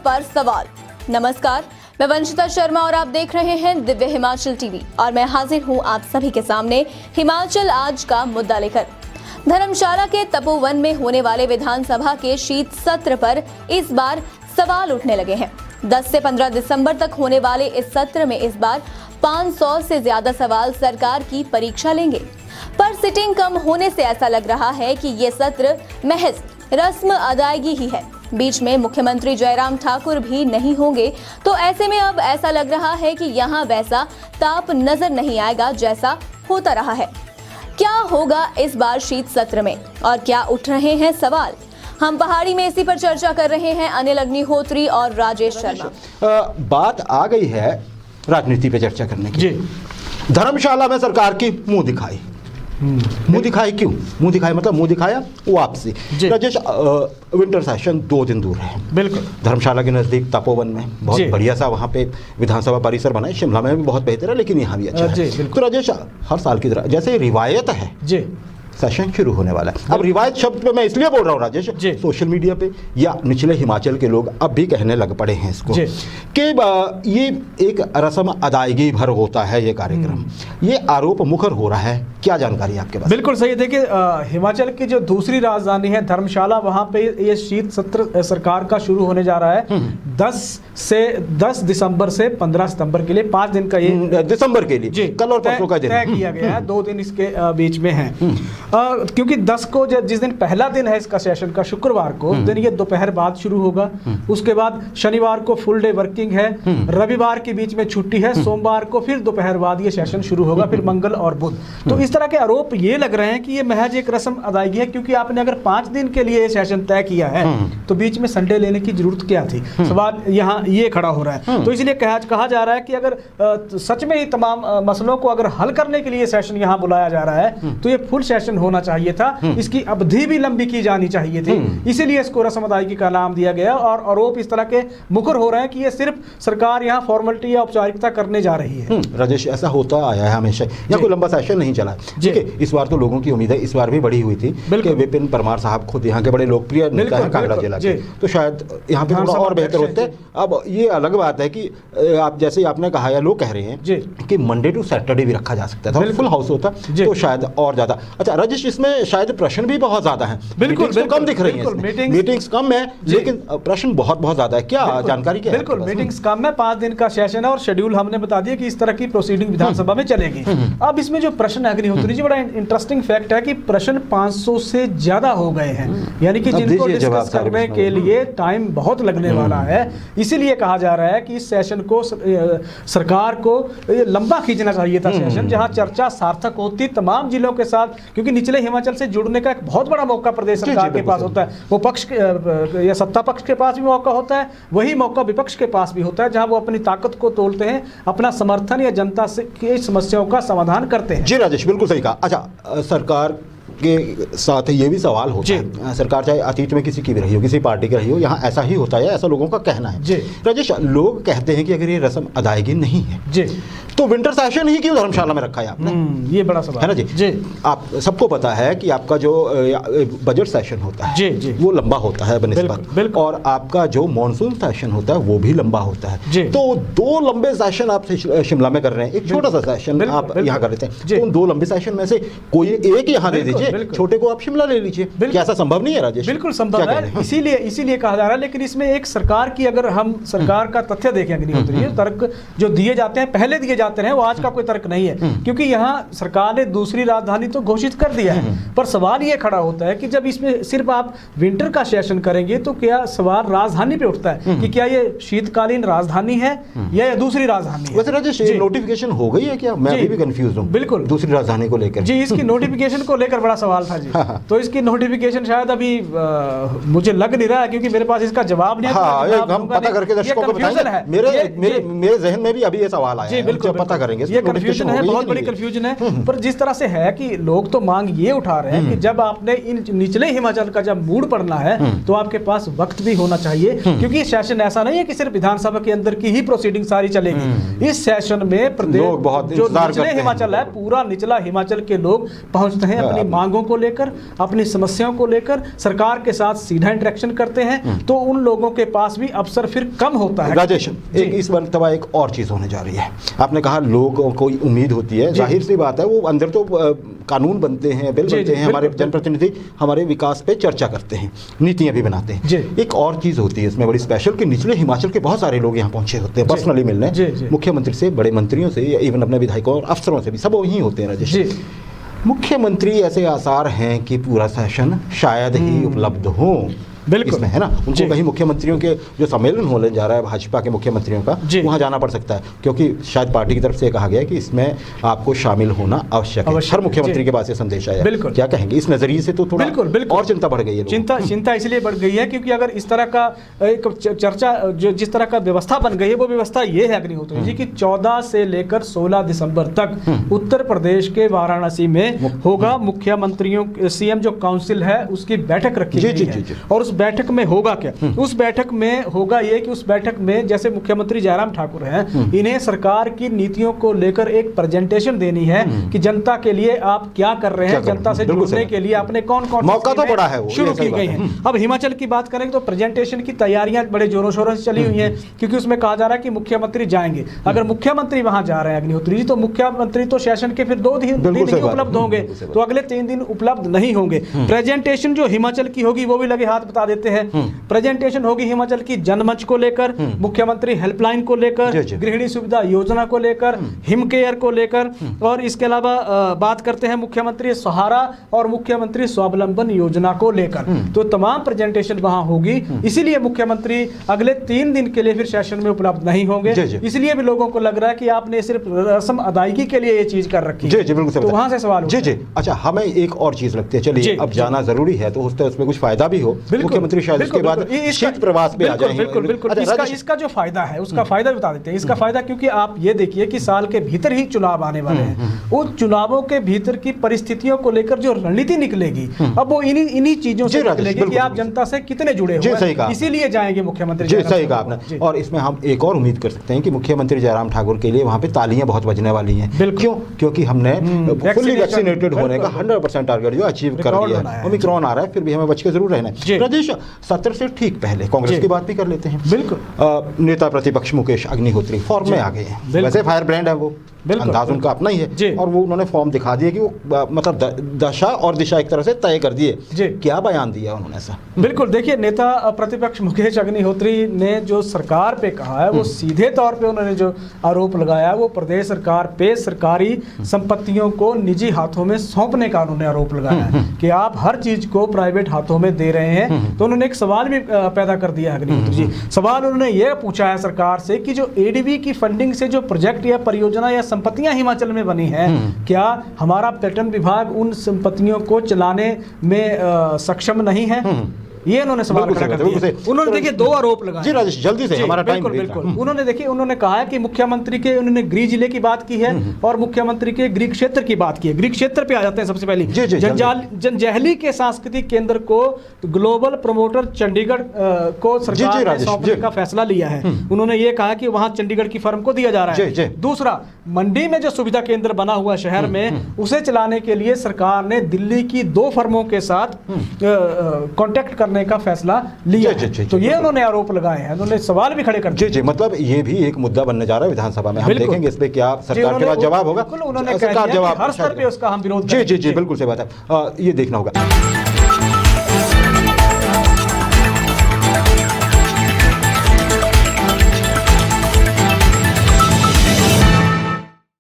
पर सवाल। नमस्कार, मैं वंशिता शर्मा और आप देख रहे हैं दिव्य हिमाचल टीवी और मैं हाजिर हूं आप सभी के सामने हिमाचल आज का मुद्दा लेकर। धर्मशाला के तपोवन में होने वाले विधानसभा के शीत सत्र पर इस बार सवाल उठने लगे हैं। 10 से 15 दिसंबर तक होने वाले इस सत्र में इस बार 500 से ज्यादा सवाल सरकार की परीक्षा लेंगे, पर सिटिंग कम होने से ऐसा लग रहा है कि ये सत्र महज रस्म अदायगी ही है। बीच में मुख्यमंत्री जयराम ठाकुर भी नहीं होंगे, तो ऐसे में अब ऐसा लग रहा है कि यहाँ वैसा ताप नजर नहीं आएगा जैसा होता रहा है। क्या होगा इस बार शीत सत्र में और क्या उठ रहे हैं सवाल? हम पहाड़ी में इसी पर चर्चा कर रहे हैं अनिल अग्निहोत्री और राजेश शर्मा। बात आ गई है राजनीति पे चर्चा करने की। धर्मशाला में सरकार की मुंह दिखाई। मुंह दिखाई क्यों? मुंह दिखाई मतलब मुंह दिखाया वापसी। राजेश, विंटर सेशन 2 दिन दूर है। बिल्कुल। धर्मशाला के नजदीक तपोवन में बहुत बढ़िया सा वहाँ पे विधानसभा परिसर बना है। शिमला में भी बहुत बेहतर है, लेकिन यहाँ भी अच्छा है। तो राजेश, हर साल की तरह जैसे रिवायत है सेशन शुरू होने वाला है। अब रिवायत शब्द पे मैं इसलिए बोल रहा हूँ राजेश, सोशल मीडिया पे या निचले हिमाचल के लोग अब भी कहने लग पड़े हैं इसको कि ये एक रस्म अदायगी भर होता है ये कार्यक्रम। ये आरोप मुखर हो रहा है, क्या जानकारी आपके पास? बिल्कुल सही। देखिए, हिमाचल की जो दूसरी राजधानी है धर्मशाला, वहाँ पे ये शीत सत्र सरकार का शुरू होने जा रहा है 10 दिसंबर से 15 सितंबर के लिए 5 दिन का ये दिसंबर के लिए कल और परसों का दिन तय किया गया है। 2 दिन इसके बीच में है, क्योंकि 10 को जिस दिन पहला दिन है इसका सेशन का, शुक्रवार को, उस दिन ये दोपहर बाद शुरू होगा। उसके बाद शनिवार को फुल डे वर्किंग है, रविवार के बीच में छुट्टी है, सोमवार को फिर दोपहर बाद ये सेशन शुरू होगा, फिर मंगल और बुध। तो इस तरह के आरोप ये लग रहे हैं कि ये महज एक रस्म अदायगी है, क्योंकि आपने अगर 5 दिन के लिए ये सेशन तय किया है तो बीच में संडे लेने की जरूरत क्या थी? सवाल यहाँ ये खड़ा हो रहा है। तो इसलिए कहा जा रहा है कि अगर सच में ही तमाम मसलों को अगर हल करने के लिए सेशन यहाँ बुलाया जा रहा है तो ये फुल सेशन होना चाहिए था। इसकी अवधि भी लंबी की जानी चाहिए थी, इसीलिए इसको रस्म अदायगी का नाम दिया गया। और आरोप इस तरह के मुखर हो रहे हैं कि ये सिर्फ सरकार यहाँ फॉर्मेलिटी या औपचारिकता करने जा रही है। राजेश, ऐसा होता आया है हमेशा, यहाँ कोई लंबा सेशन नहीं चला। इस बार तो लोगों की उम्मीद है, इस बार भी बड़ी हुई थी कि विपिन परमार साहब खुद यहाँ के बड़े लोकप्रिय नेता हैं कांगड़ा जिला के, तो शायद यहाँ पे थोड़ा और बेहतर होते। अब ये अलग बात है कि आप जैसे आपने कहा या लोग कह रहे हैं कि मंडे टू सैटरडे भी रखा जा सकता था, फुल हाउस होता तो शायद और ज्यादा अच्छा। राजेश, इसमें शायद प्रश्न भी बहुत ज्यादा है। बिल्कुल कम दिख रही है, मीटिंग्स कम है, लेकिन प्रश्न बहुत ज्यादा है। क्या जानकारी क्या है? बिल्कुल, मीटिंग्स कम है, 5 दिन का सेशन है और शेड्यूल हमने बता दिया कि इस तरह की प्रोसीडिंग विधानसभा में चलेगी। अब इसमें जो प्रश्न अग्निहोत्री जी, बड़ा इंटरेस्टिंग फैक्ट है कि प्रश्न 500 से ज्यादा हो गए हैं, यानी कि जिनको डिस्कस करने के लिए टाइम बहुत लगने वाला है। इसीलिए कहा जा रहा है कि इस सेशन को सरकार को लंबा खींचना चाहिए था सेशन, जहां चर्चा सार्थक होती तमाम जिलों के साथ, क्योंकि निचले हिमाचल से जुड़ने का एक बहुत बड़ा मौका प्रदेश सरकार के पास होता है। वो पक्ष या सत्ता पक्ष के पास भी मौका होता है, वही मौका विपक्ष के पास भी होता है, जहां वो अपनी ताकत को तोड़ते हैं, अपना समर्थन या जनता से की समस्याओं का समाधान करते हैं। जी राजेश, बिल्कुल सही कहा। अच्छा, सरकार के साथ ये भी सवाल होता है, सरकार चाहे अतीत में किसी की भी रही हो, किसी पार्टी की रही हो, यहाँ ऐसा ही होता है, ऐसा लोगों का कहना है। राजेश, लोग कहते हैं कि अगर ये रस्म अदायगी नहीं है तो विंटर सेशन ही क्यों धर्मशाला में रखा है आपने? ये बड़ा सवाल है ना जी। आप सबको पता है कि आपका जो बजट सेशन होता है वो लंबा होता है बनिस्बत, और आपका जो मॉनसून सेशन होता है वो भी लंबा होता है। तो 2 लंबे सेशन आप शिमला में कर रहे हैं, एक छोटा सा सेशन आप यहाँ कर लेते हैं। तो उन 2 लंबे सेशन में से कोई एक यहाँ दे दीजिए, छोटे को आप शिमला ले लीजिए। क्या ऐसा संभव नहीं है राजेश? बिल्कुल संभव है, इसीलिए कहा जा रहा है। लेकिन इसमें एक सरकार की, अगर हम सरकार का तथ्य देखें अग्निहोत्री, तर्क जो दिए जाते हैं पहले दिए जाते हैं, वो आज का कोई तर्क नहीं है, क्योंकि यहाँ सरकार ने दूसरी राजधानी तो घोषित कर दिया है। पर सवाल ये खड़ा होता है कि जब इसमें सिर्फ आप विंटर का सेशन करेंगे तो क्या सवाल राजधानी पे उठता है कि क्या ये शीतकालीन राजधानी है या दूसरी राजधानी है? वैसे राजेश, नोटिफिकेशन हो गई है क्या? मैं अभी भी कंफ्यूज हूँ बिल्कुल दूसरी राजधानी को लेकर। जी, इसकी नोटिफिकेशन को लेकर बड़ा सवाल था जी। तो इसकी नोटिफिकेशन शायद अभी मुझे लग नहीं रहा है, क्योंकि मेरे पास इसका जवाब नहीं है। हम पता करके दर्शकों को बताएंगे। मेरे जहन में भी अभी ये सवाल आया है, जब पता करेंगे, ये कंफ्यूजन है, बहुत बड़ी नहीं कंफ्यूजन है। पर जिस तरह से है कि लोग तो मांग ये उठा रहे हैं कि जब आपने इन निचले हिमाचल का जब मूड पड़ना है तो आपके पास वक्त भी होना चाहिए, क्योंकि ये सेशन ऐसा नहीं है कि सिर्फ विधानसभा के अंदर की ही प्रोसीडिंग सारी चलेगी। इस सेशन में प्रदेश जो निचले हिमाचल है, पूरा निचला हिमाचल के लोग पहुंचते हैं अपनी मांगों को लेकर, अपनी समस्याओं को लेकर, सरकार के साथ सीधा इंटरेक्शन करते हैं, तो उन लोगों के पास भी अवसर फिर कम होता है। राजेश, एक इस मरतबा एक और चीज होने जा रही है। आपने कहा लोगों को उम्मीद होती है, जाहिर सी बात है, वो अंदर तो कानून बनते हैं, बिल बनते हैं, हमारे जनप्रतिनिधि हमारे विकास पे चर्चा करते हैं, नीतियां भी बनाते हैं। एक और चीज होती है इसमें बड़ी स्पेशल कि निचले हिमाचल के बहुत सारे लोग यहाँ पहुंचे होते हैं पर्सनली मिलने, मुख्यमंत्री से, बड़े मंत्रियों से, या इवन अपने विधायकों और अफसरों से भी, सब वहीं होते हैं। राजेश, मुख्यमंत्री ऐसे आसार हैं कि पूरा सेशन शायद ही उपलब्ध हो इसमें, है ना? उनको कहीं मुख्यमंत्रियों के जो सम्मेलन होने जा रहा है भाजपा के मुख्यमंत्रियों का, वहां जाना पड़ सकता है, क्योंकि शायद पार्टी की तरफ से कहा गया है कि इसमें आपको शामिल होना आवश्यक है। हर मुख्यमंत्री के पास ये संदेश आया। क्या कहेंगे इस नजरिए से? तो थोड़ा और चिंता बढ़ गई है। चिंता इसलिए बढ़ गई है क्योंकि अगर इस तरह का एक चर्चा, जो जिस तरह का व्यवस्था बन गई है, वो व्यवस्था ये है अग्निहोत्री जी कि 14 से लेकर 16 दिसंबर तक उत्तर प्रदेश के वाराणसी में होगा मुख्यमंत्रियों, सीएम जो काउंसिल है उसकी बैठक रखी गई है। और उस बैठक में होगा क्या? उस बैठक में होगा ये कि उस बैठक में जैसे मुख्यमंत्री जयराम ठाकुर हैं, इन्हें सरकार की नीतियों को लेकर एक प्रेजेंटेशन देनी है कि जनता के लिए आप क्या कर रहे हैं, जनता से जुड़ने के लिए आपने कौन-कौन मौका तो बड़ा है, वो शुरू की गई है। अब हिमाचल की बात करें तो प्रेजेंटेशन की तैयारियां बड़े जोरों शोरों से चली हुई हैं, क्योंकि उसमें कहा जा रहा है कि मुख्यमंत्री जाएंगे। अगर मुख्यमंत्री वहां जा रहे हैं अग्निहोत्री जी, तो मुख्यमंत्री तो सेशन के फिर 2 दिन ही उपलब्ध होंगे, तो अगले 3 दिन उपलब्ध नहीं होंगे। प्रेजेंटेशन जो हिमाचल की होगी वो भी लगे हाथ बता देते हैं। प्रेजेंटेशन होगी हिमाचल की जनमंच को लेकर, मुख्यमंत्री हेल्पलाइन को लेकर, गृहिणी सुविधा योजना को लेकर, हिम केयर को लेकर, और इसके अलावा बात करते हैं मुख्यमंत्री सहारा और मुख्यमंत्री स्वावलंबन योजना को लेकर। तो तमाम प्रेजेंटेशन वहां होगी, इसीलिए मुख्यमंत्री अगले 3 दिन के लिए फिर सेशन में उपलब्ध नहीं होंगे। इसलिए भी लोगों को लग रहा है कि आपने सिर्फ रस्म अदायगी के लिए ये चीज कर रखी है। तो वहां से सवाल अच्छा, हमें एक और चीज लगती है, चलिए अब जाना जरूरी है तो उसमें कुछ फायदा भी हो, मुख्यमंत्री शायद उसके बाद शीत प्रवास पे आ जाएंगे। बिल्कुल। इसका जो फायदा है उसका फायदा बता देते हैं। इसका फायदा क्योंकि आप ये देखिए कि साल के भीतर ही चुनाव आने वाले हैं, उन चुनावों के भीतर की परिस्थितियों को लेकर जो रणनीति निकलेगी, अब वो इन्हीं चीजों से निकलेगी कि आप जनता से कितने जुड़े हुए हैं, इसीलिए जाएंगे मुख्यमंत्री। सही कहा आपने। और इसमें हम एक और उम्मीद कर सकते हैं कि मुख्यमंत्री जयराम ठाकुर के लिए वहां पे तालियां बहुत बजने वाली हैं। क्यों? क्योंकि हमने फुल्ली वैक्सीनेटेड होने का 100% टारगेट जो अचीव कर दिया है। ओमिक्रॉन आ रहा है, फिर भी हमें बच के जरूर रहना है। राजेश, सत्र से ठीक पहले कांग्रेस की बात भी कर लेते हैं। बिल्कुल। नेता प्रतिपक्ष मुकेश अग्निहोत्री फॉर्म में आ गए हैं। वैसे फायर ब्रांड है वो, अंदाज उनका अपना ही है, और वो उन्होंने फॉर्म दिखा दिया कि वो मतलब दशा और दिशा एक तरह से तय कर दिए। क्या बयान दिया उन्होंने ऐसा? बिल्कुल, देखिए नेता प्रतिपक्ष मुकेश अग्निहोत्री ने जो सरकार पे कहा है, वो सीधे तौर पे उन्होंने जो आरोप लगाया वो प्रदेश सरकार पे सरकारी संपत्तियों को निजी हाथों में सौंपने का उन्होंने आरोप लगाया है कि आप हर चीज को प्राइवेट हाथों में दे रहे हैं। तो उन्होंने एक सवाल भी पैदा कर दिया है अग्निहोत्री जी। सवाल उन्होंने ये पूछा है सरकार से कि जो एडीबी की फंडिंग से जो प्रोजेक्ट या परियोजना या संपत्तियां हिमाचल में बनी हैं, क्या हमारा पर्यटन विभाग उन संपत्तियों को चलाने में सक्षम नहीं है? ये उन्होंने सवाल खड़ा कर दिया। उन्होंने देखिए 2 आरोप लगाए। जी राजेश, जल्दी से, हमारा टाइम बिल्कुल। उन्होंने देखिए, उन्होंने कहा है कि मुख्यमंत्री के, उन्होंने गृह जिले की बात की है और मुख्यमंत्री के गृह क्षेत्र की बात की है। गृह क्षेत्र पे आ जाते हैं सबसे पहले। जंजैहली के सांस्कृतिक केंद्र को ग्लोबल प्रमोटर चंडीगढ़ को सरकार ने सौंपने का फैसला लिया है। उन्होंने ये कहा कि वहां चंडीगढ़ की फर्म को दिया जा रहा है। दूसरा, मंडी में जो सुविधा केंद्र बना हुआ शहर में, उसे चलाने के लिए सरकार ने दिल्ली की 2 फर्मों के साथ कॉन्टेक्ट करने का फैसला लिया। तो ये उन्होंने आरोप लगाए हैं, उन्होंने सवाल भी खड़े कर दिए। मतलब ये भी एक मुद्दा बनने जा रहा है विधानसभा में। हम देखेंगे इस पे क्या सरकार के पास जवाब होगा। उन्होंने सरकार जवाब, हर स्तर पे उसका हम विरोध। जी बिल्कुल सही बात है, ये देखना होगा।